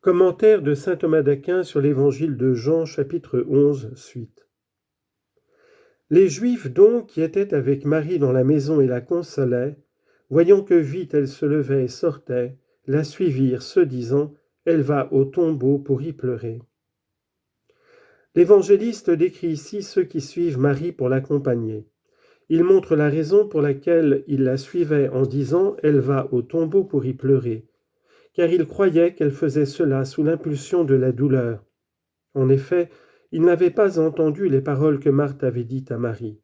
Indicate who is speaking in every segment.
Speaker 1: Commentaire de saint Thomas d'Aquin sur l'évangile de Jean, chapitre 11, suite. Les Juifs donc, qui étaient avec Marie dans la maison et la consolaient, voyant que vite elle se levait et sortait, la suivirent, se disant, « Elle va au tombeau pour y pleurer ». L'évangéliste décrit ici ceux qui suivent Marie pour l'accompagner. Il montre la raison pour laquelle il la suivait en disant « Elle va au tombeau pour y pleurer », car il croyait qu'elle faisait cela sous l'impulsion de la douleur. En effet, il n'avait pas entendu les paroles que Marthe avait dites à Marie.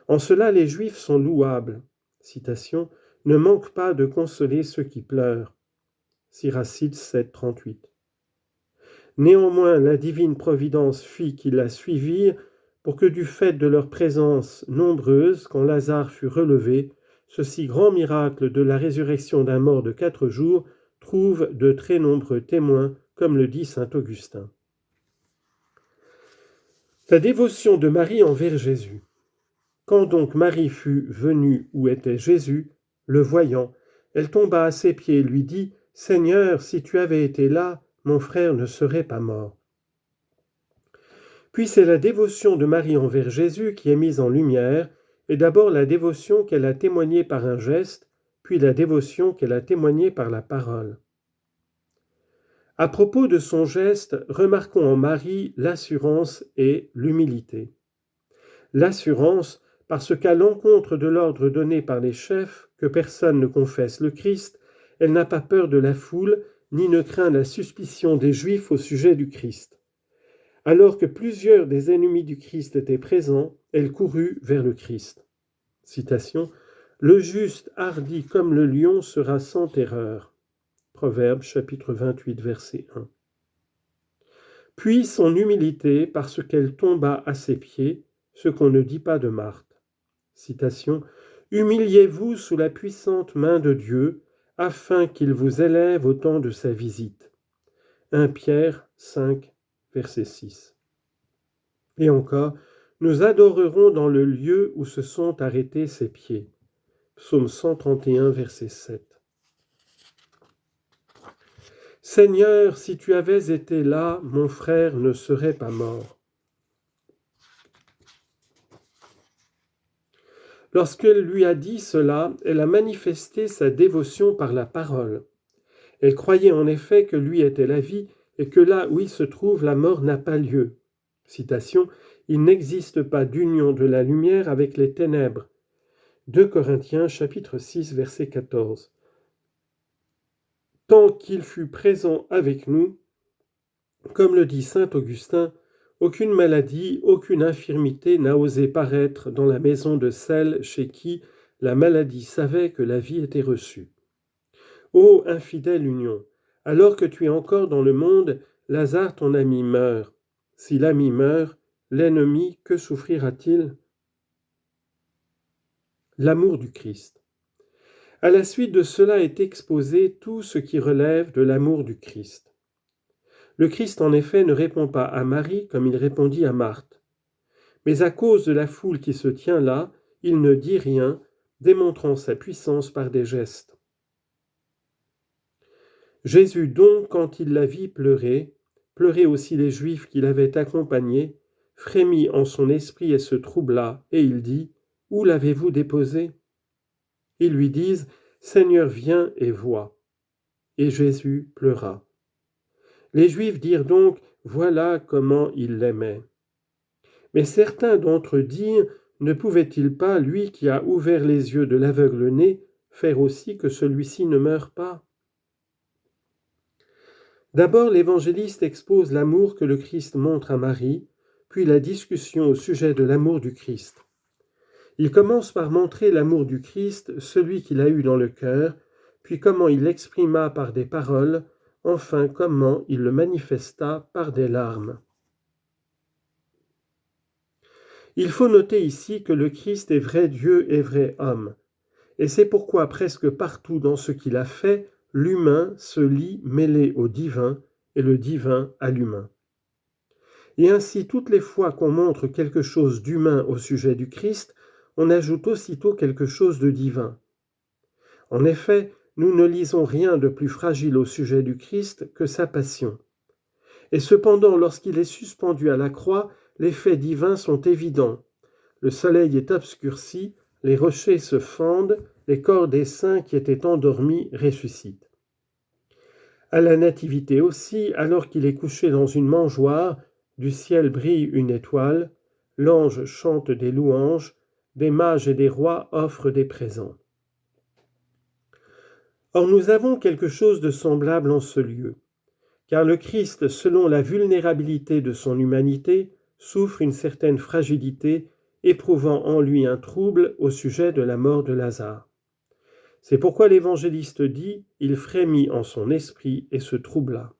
Speaker 1: En cela, les Juifs sont louables. Citation, « Ne manque pas de consoler ceux qui pleurent ». Siracide 7, 38. Néanmoins, la divine providence fit qu'ils la suivirent pour que du fait de leur présence nombreuse, quand Lazare fut relevé, ce si grand miracle de la résurrection d'un mort de 4 jours trouve de très nombreux témoins, comme le dit saint Augustin. La dévotion de Marie envers Jésus. Quand donc Marie fut venue où était Jésus, le voyant, elle tomba à ses pieds et lui dit « Seigneur, si tu avais été là, mon frère ne serait pas mort. » Puis c'est la dévotion de Marie envers Jésus qui est mise en lumière, et d'abord la dévotion qu'elle a témoignée par un geste, puis la dévotion qu'elle a témoignée par la parole. À propos de son geste, remarquons en Marie l'assurance et l'humilité. L'assurance, parce qu'à l'encontre de l'ordre donné par les chefs, que personne ne confesse le Christ, elle n'a pas peur de la foule, ni ne craint la suspicion des Juifs au sujet du Christ. Alors que plusieurs des ennemis du Christ étaient présents, elle courut vers le Christ. Citation, « Le juste hardi comme le lion sera sans terreur ». Proverbe chapitre 28, verset 1. Puis son humilité, parce qu'elle tomba à ses pieds, ce qu'on ne dit pas de Marthe. Citation, « Humiliez-vous sous la puissante main de Dieu, afin qu'il vous élève au temps de sa visite. » 1 Pierre 5, verset 6. Et encore, nous adorerons dans le lieu où se sont arrêtés ses pieds. Psaume 131, verset 7. Seigneur, si tu avais été là, mon frère ne serait pas mort. Lorsqu'elle lui a dit cela, elle a manifesté sa dévotion par la parole. Elle croyait en effet que lui était la vie et que là où il se trouve, la mort n'a pas lieu. Citation, « Il n'existe pas d'union de la lumière avec les ténèbres. » 2 Corinthiens chapitre 6, verset 14. Tant qu'il fut présent avec nous, comme le dit saint Augustin, aucune maladie, aucune infirmité n'a osé paraître dans la maison de celle chez qui la maladie savait que la vie était reçue. Ô infidèle union, alors que tu es encore dans le monde, Lazare ton ami meurt. Si l'ami meurt, l'ennemi, que souffrira-t-il ? L'amour du Christ. À la suite de cela est exposé tout ce qui relève de l'amour du Christ. Le Christ, en effet, ne répond pas à Marie comme il répondit à Marthe. Mais à cause de la foule qui se tient là, il ne dit rien, démontrant sa puissance par des gestes. Jésus donc, quand il la vit pleurer, pleurait aussi les Juifs qui l'avaient accompagné, frémit en son esprit et se troubla, et il dit, « Où l'avez-vous déposé ?» Ils lui disent, « Seigneur, viens et vois. » Et Jésus pleura. Les Juifs dirent donc, « Voilà comment il l'aimait. » Mais certains d'entre eux dirent, « Ne pouvait-il pas, lui qui a ouvert les yeux de l'aveugle-né, faire aussi que celui-ci ne meure pas ?» D'abord, l'évangéliste expose l'amour que le Christ montre à Marie, puis la discussion au sujet de l'amour du Christ. Il commence par montrer l'amour du Christ, celui qu'il a eu dans le cœur, puis comment il l'exprima par des paroles, enfin comment il le manifesta par des larmes. Il faut noter ici que le Christ est vrai Dieu et vrai homme, et c'est pourquoi presque partout dans ce qu'il a fait, l'humain se lie mêlé au divin et le divin à l'humain. Et ainsi, toutes les fois qu'on montre quelque chose d'humain au sujet du Christ, on ajoute aussitôt quelque chose de divin. En effet, nous ne lisons rien de plus fragile au sujet du Christ que sa passion. Et cependant, lorsqu'il est suspendu à la croix, les faits divins sont évidents. Le soleil est obscurci, les rochers se fendent, les corps des saints qui étaient endormis ressuscitent. À la nativité aussi, alors qu'il est couché dans une mangeoire, du ciel brille une étoile, l'ange chante des louanges, des mages et des rois offrent des présents. Or nous avons quelque chose de semblable en ce lieu, car le Christ, selon la vulnérabilité de son humanité, souffre une certaine fragilité, éprouvant en lui un trouble au sujet de la mort de Lazare. C'est pourquoi l'évangéliste dit « Il frémit en son esprit et se troubla ».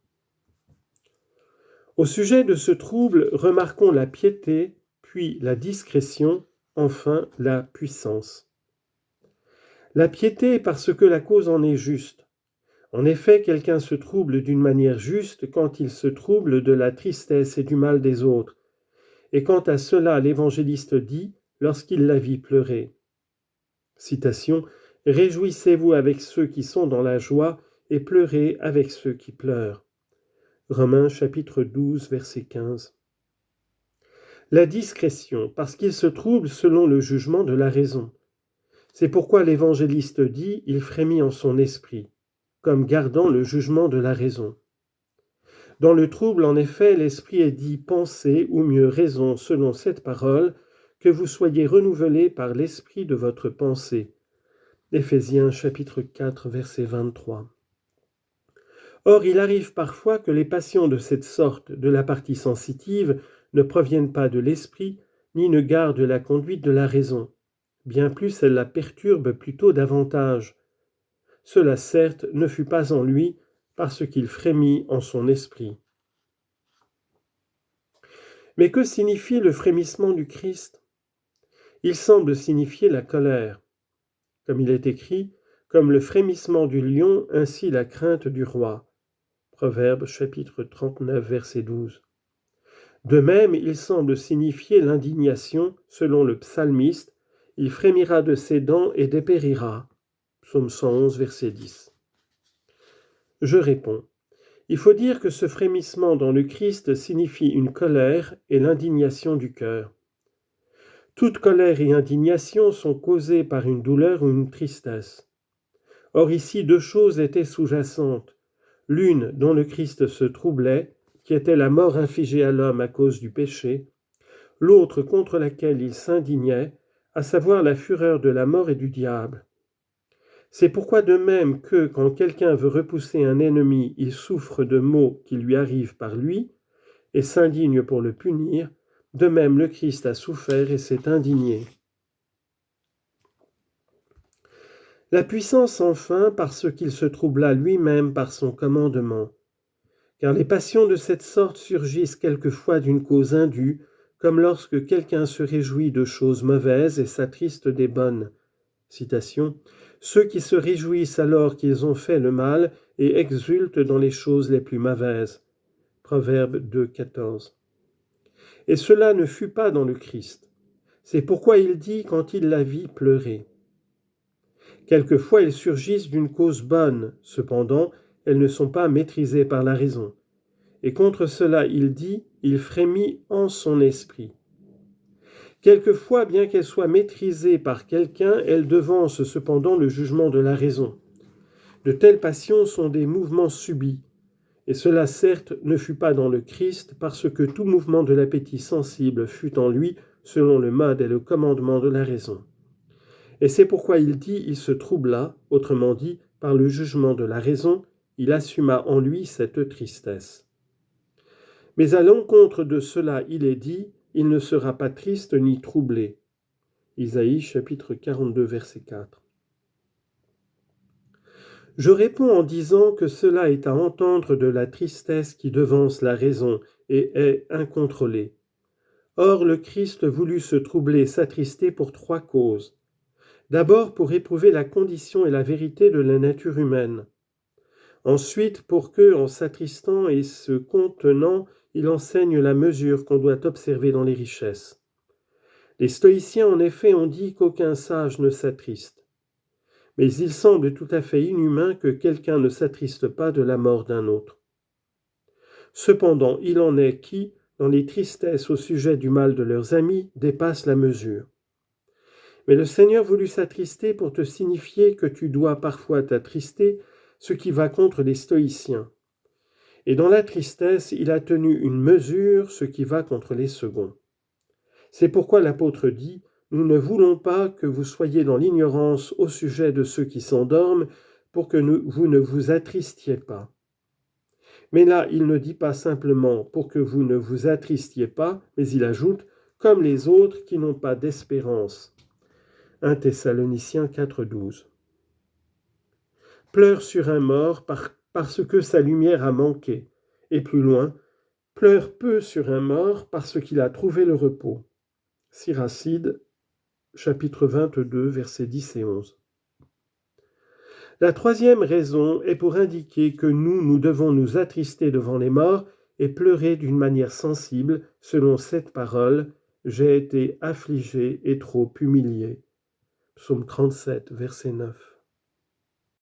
Speaker 1: Au sujet de ce trouble, remarquons la piété, puis la discrétion, enfin la puissance. La piété parce que la cause en est juste. En effet, quelqu'un se trouble d'une manière juste quand il se trouble de la tristesse et du mal des autres. Et quant à cela, l'évangéliste dit, lorsqu'il la vit pleurer. Citation, « Réjouissez-vous avec ceux qui sont dans la joie et pleurez avec ceux qui pleurent. » Romains chapitre 12, verset 15. La discrétion, parce qu'il se trouble selon le jugement de la raison. C'est pourquoi l'évangéliste dit « Il frémit en son esprit », comme gardant le jugement de la raison. Dans le trouble, en effet, l'esprit est dit pensée, ou mieux raison, selon cette parole, que vous soyez renouvelés par l'esprit de votre pensée. Éphésiens chapitre 4, verset 23. Or, il arrive parfois que les passions de cette sorte, de la partie sensitive, ne proviennent pas de l'esprit, ni ne gardent la conduite de la raison. Bien plus, elles la perturbent plutôt davantage. Cela, certes, ne fut pas en lui, parce qu'il frémit en son esprit. Mais que signifie le frémissement du Christ ? Il semble signifier la colère. Comme il est écrit, comme le frémissement du lion, ainsi la crainte du roi. Proverbe chapitre 39, verset 12. De même, il semble signifier l'indignation, selon le psalmiste, « Il frémira de ses dents et dépérira » Psaume 111, verset 10. Je réponds, il faut dire que ce frémissement dans le Christ signifie une colère et l'indignation du cœur. Toute colère et indignation sont causées par une douleur ou une tristesse. Or ici, deux choses étaient sous-jacentes. L'une dont le Christ se troublait, qui était la mort infligée à l'homme à cause du péché, l'autre contre laquelle il s'indignait, à savoir la fureur de la mort et du diable. C'est pourquoi de même que, quand quelqu'un veut repousser un ennemi, il souffre de maux qui lui arrivent par lui, et s'indigne pour le punir, de même le Christ a souffert et s'est indigné. La puissance enfin, parce qu'il se troubla lui-même par son commandement. Car les passions de cette sorte surgissent quelquefois d'une cause indue, comme lorsque quelqu'un se réjouit de choses mauvaises et s'attriste des bonnes. Citation, « Ceux qui se réjouissent alors qu'ils ont fait le mal et exultent dans les choses les plus mauvaises. » Proverbe 2, 14. Et cela ne fut pas dans le Christ. C'est pourquoi il dit quand il la vit pleurer. Quelquefois ils surgissent d'une cause bonne, cependant elles ne sont pas maîtrisées par la raison. Et contre cela il dit, il frémit en son esprit. Quelquefois, bien qu'elle soit maîtrisée par quelqu'un, elle devance cependant le jugement de la raison. De telles passions sont des mouvements subis, et cela certes ne fut pas dans le Christ, parce que tout mouvement de l'appétit sensible fut en lui selon le mode et le commandement de la raison. Et c'est pourquoi il dit, il se troubla, autrement dit, par le jugement de la raison, il assuma en lui cette tristesse. Mais à l'encontre de cela, il est dit, il ne sera pas triste ni troublé. Isaïe chapitre 42, verset 4. Je réponds en disant que cela est à entendre de la tristesse qui devance la raison et est incontrôlée. Or le Christ voulut se troubler, s'attrister pour trois causes. D'abord pour éprouver la condition et la vérité de la nature humaine. Ensuite pour que, en s'attristant et se contenant, il enseigne la mesure qu'on doit observer dans les richesses. Les stoïciens en effet ont dit qu'aucun sage ne s'attriste. mais il semble tout à fait inhumain que quelqu'un ne s'attriste pas de la mort d'un autre. Cependant, il en est qui, dans les tristesses au sujet du mal de leurs amis, dépassent la mesure. Mais le Seigneur voulut s'attrister pour te signifier que tu dois parfois t'attrister, ce qui va contre les stoïciens. Et dans la tristesse, il a tenu une mesure, ce qui va contre les seconds. C'est pourquoi l'apôtre dit, « Nous ne voulons pas que vous soyez dans l'ignorance au sujet de ceux qui s'endorment, pour que vous ne vous attristiez pas. » Mais là, il ne dit pas simplement « pour que vous ne vous attristiez pas », mais il ajoute « comme les autres qui n'ont pas d'espérance ». 1 Thessaloniciens 4,12. Pleure sur un mort parce que sa lumière a manqué. Et plus loin, pleure peu sur un mort parce qu'il a trouvé le repos. Siracide, chapitre 22, versets 10 et 11. La troisième raison est pour indiquer que nous devons nous attrister devant les morts et pleurer d'une manière sensible, selon cette parole, « J'ai été affligé et trop humilié ». Psaume 37, verset 9.